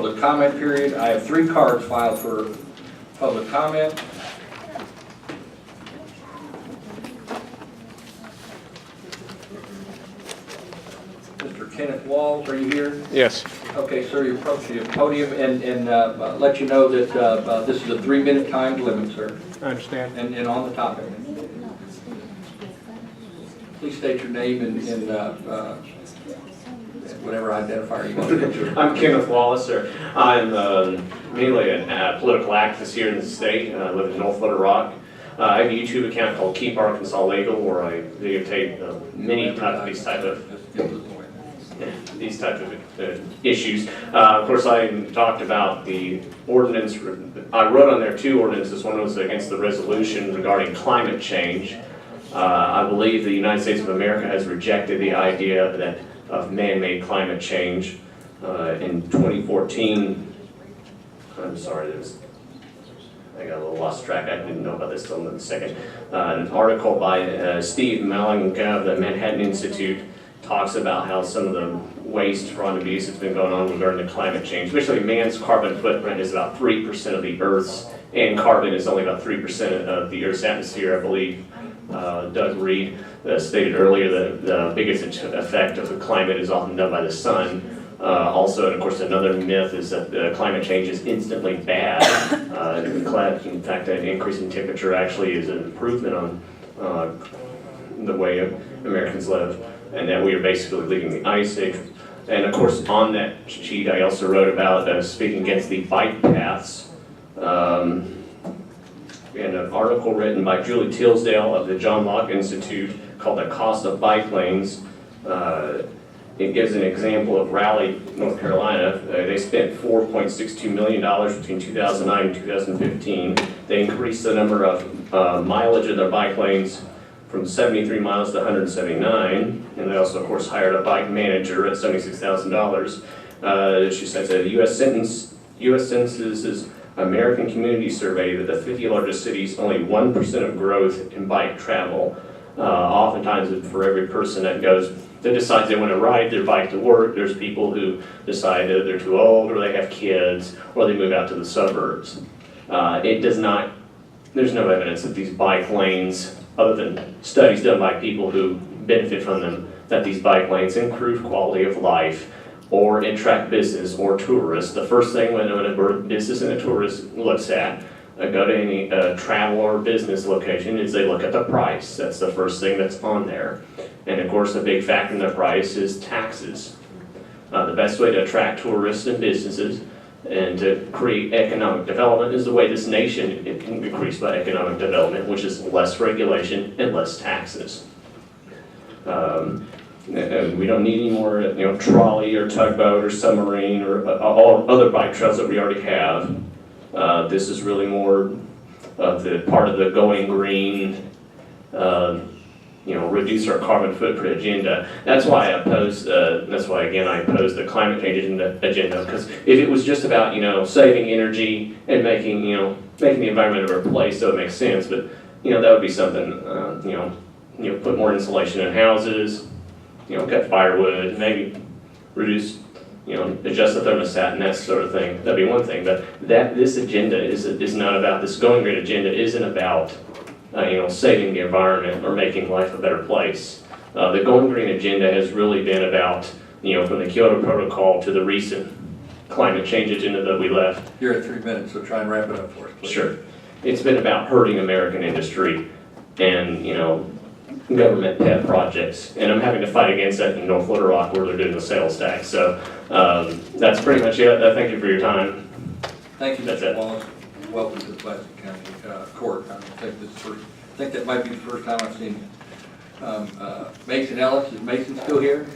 public comment period. I have 3 cards filed for public comment. Mr. Kenneth Walls, are you here? Yes. Okay, sir, you approach the podium and let you know that this is a 3-minute time limit, sir, I understand. and on the topic. Please state your name and whatever identifier you want to get to. I'm Kenneth Wallis, sir. I'm mainly a political activist here in the state. I live in North Little Rock. I have a YouTube account called Keep Arkansas Legal, where I videotape many these type of issues. Of course, I talked about the ordinance. I wrote on there 2 ordinances. One was against the resolution regarding climate change. I believe the United States of America has rejected the idea of man-made climate change. In 2014, I'm sorry, I got a little lost track. I didn't know about this till in a second. An article by Steve Malling of the Manhattan Institute talks about how some of the waste, fraud, and abuse that's been going on regarding the climate change, especially man's carbon footprint is about 3% of the Earth's, and carbon is only about 3% of the Earth's atmosphere, I believe. Doug Reed stated earlier that the biggest effect of the climate is often done by the sun. Also, and of course, another myth is that climate change is instantly bad. In fact, an increase in temperature actually is an improvement on the way Americans live, and that we are basically leaving the ice age. And of course, on that sheet, I also wrote about speaking against the bike paths. And an article written by Julie Tilsdale of the John Locke Institute called The Cost of Bike Lanes. It gives an example of Raleigh, North Carolina. They spent $4.62 million between 2009 and 2015. They increased the number of mileage of their bike lanes from 73 miles to 179. And they also, of course, hired a bike manager at $76,000. She says that the U.S. Census's American Community Survey that the 50 largest cities, only 1% of growth in bike travel. Oftentimes, for every person that decides they want to ride their bike to work, there's people who decide that they're too old, or they have kids, or they move out to the suburbs. There's no evidence that these bike lanes, other than studies done by people who benefit from them, that these bike lanes improve quality of life or attract business or tourists. The first thing when a business and a tourist looks at, go to any travel or business location, is they look at the price. That's the first thing that's on there. And of course, a big factor in the price is taxes. The best way to attract tourists and businesses and to create economic development is the way this nation it can increase by economic development, which is less regulation and less taxes. We don't need any more, trolley or tugboat or submarine or all other bike trails that we already have. This is really more of the part of the going green, reduce our carbon footprint agenda. That's why I oppose. That's why again I oppose the climate change agenda. Because if it was just about saving energy and making the environment a better place, so it makes sense. But that would be something. Put more insulation in houses. Cut firewood, maybe reduce, adjust the thermostat and that sort of thing. That'd be one thing. But this agenda is not about, this going green agenda isn't about, saving the environment or making life a better place. The going green agenda has really been about, from the Kyoto Protocol to the recent climate change agenda that we left. You're at 3 minutes, so try and wrap it up for us, please. Sure. It's been about hurting American industry and, government pet projects, and I'm having to fight against that in North Little Rock where they're doing the sales tax. So that's pretty much it. Thank you for your time. Thank you, That's Mr. it. Wallace. Welcome to the Pulaski County Court. I think that might be the first time I've seen Mason Ellis. Is Mason still here?